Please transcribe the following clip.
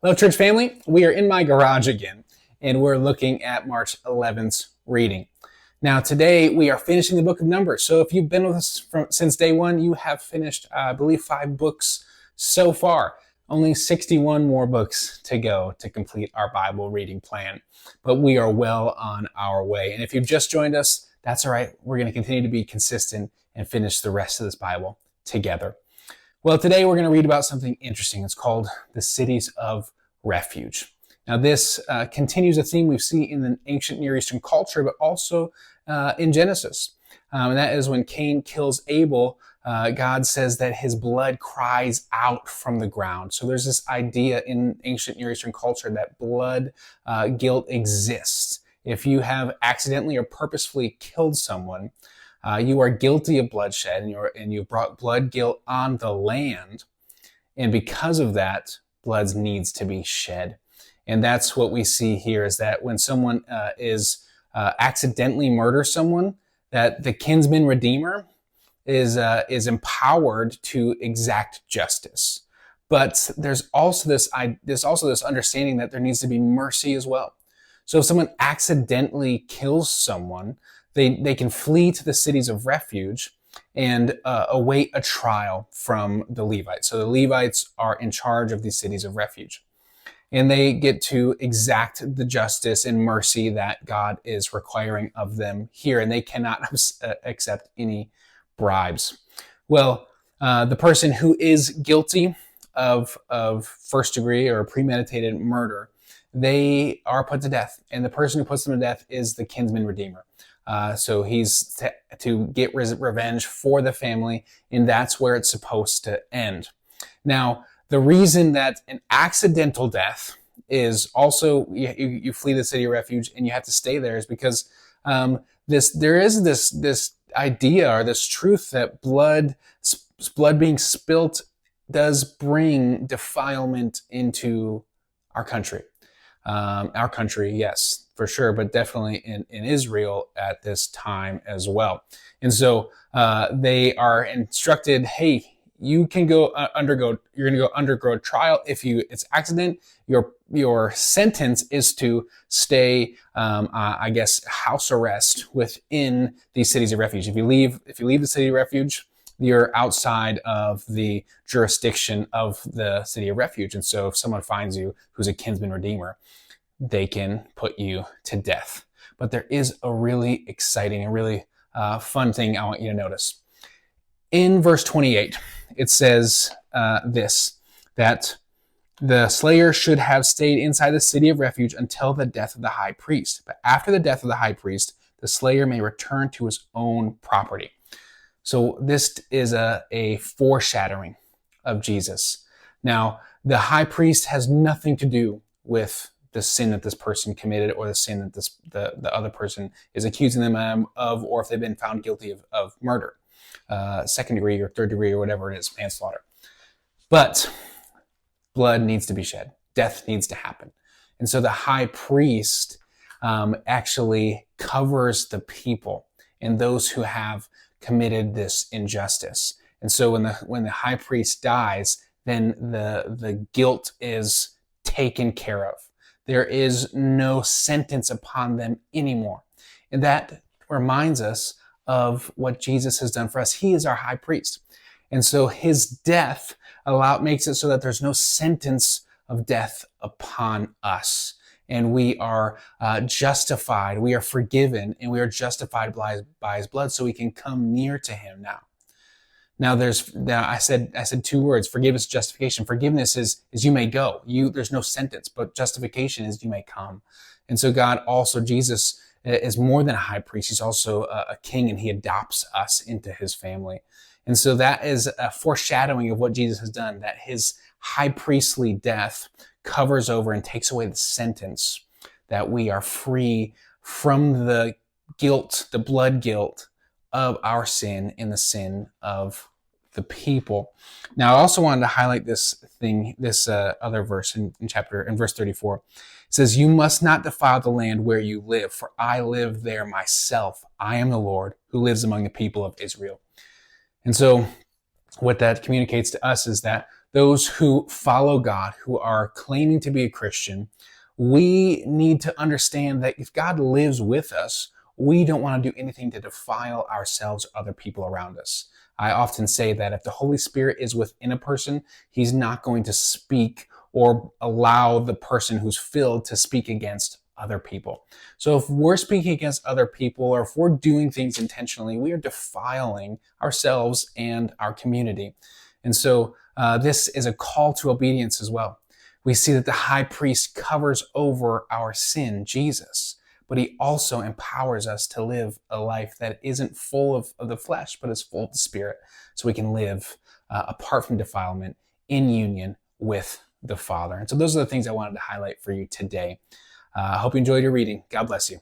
Hello, church family. We are in my garage again, and we're looking at March 11th's reading. Now, today we are finishing the book of Numbers. So if you've been with us since day one, you have finished, I believe, 5 books so far. Only 61 more books to go to complete our Bible reading plan. But we are well on our way. And if you've just joined us, that's all right. We're going to continue to be consistent and finish the rest of this Bible together. Well, today we're going to read about something interesting. It's called the cities of refuge. Now, this continues a theme we see in the ancient Near Eastern culture, but also in Genesis. And that is when Cain kills Abel, God says that his blood cries out from the ground. So there's this idea in ancient Near Eastern culture that blood guilt exists. If you have accidentally or purposefully killed someone, you are guilty of bloodshed, and you've brought blood guilt on the land. And because of that, blood needs to be shed. And that's what we see here, is that when someone is accidentally murders someone, that the kinsman redeemer is empowered to exact justice. But there's also this understanding that there needs to be mercy as well. So if someone accidentally kills someone, they can flee to the cities of refuge and await a trial from the Levites. So the Levites are in charge of these cities of refuge. And they get to exact the justice and mercy that God is requiring of them here. And they cannot accept any bribes. Well, the person who is guilty of first degree or premeditated murder, they are put to death. And the person who puts them to death is the kinsman redeemer. So he's to get revenge for the family, and that's where it's supposed to end. Now, the reason that an accidental death is also, you flee the city of refuge and you have to stay there, is because there is this idea or this truth that blood being spilt does bring defilement into our country. Our country, yes, for sure, but definitely in Israel at this time as well. And so they are instructed, hey, you can go undergo a trial. If it's accident, your sentence is to stay, house arrest within these cities of refuge. If you leave the city of refuge, you're outside of the jurisdiction of the city of refuge. And so if someone finds you who's a kinsman redeemer, they can put you to death. But there is a really exciting and really fun thing I want you to notice. In verse 28, it says that the slayer should have stayed inside the city of refuge until the death of the high priest. But after the death of the high priest, the slayer may return to his own property. So this is a foreshadowing of Jesus. Now, the high priest has nothing to do with the sin that this person committed, or the sin that the other person is accusing them of, or if they've been found guilty of murder, second degree or third degree or whatever it is, manslaughter. But blood needs to be shed. Death needs to happen. And so the high priest actually covers the people and those who have committed this injustice. And so when the high priest dies, then the guilt is taken care of. There is no sentence upon them anymore. And that reminds us of what Jesus has done for us. He is our high priest. And so his death makes it so that there's no sentence of death upon us. And we are justified, we are forgiven, and we are justified by his blood, so we can come near to him now. Now I said 2 words: forgiveness, justification. Forgiveness is you may go. There's no sentence, but justification is you may come. And so Jesus is more than a high priest. He's also a king, and he adopts us into his family. And so that is a foreshadowing of what Jesus has done, that his high priestly death covers over and takes away the sentence, that we are free from the guilt, the blood guilt of our sin and the sin of the people. Now, I also wanted to highlight this other verse in verse 34. It says, "You must not defile the land where you live, for I live there myself. I am the Lord who lives among the people of Israel." And so what that communicates to us is that those who follow God, who are claiming to be a Christian, we need to understand that if God lives with us, we don't want to do anything to defile ourselves or other people around us. I often say that if the Holy Spirit is within a person, he's not going to speak or allow the person who's filled to speak against other people. So if we're speaking against other people, or if we're doing things intentionally, we are defiling ourselves and our community. And so this is a call to obedience as well. We see that the high priest covers over our sin, Jesus, but he also empowers us to live a life that isn't full of the flesh, but is full of the Spirit, so we can live apart from defilement in union with the Father. And so those are the things I wanted to highlight for you today. I hope you enjoyed your reading. God bless you.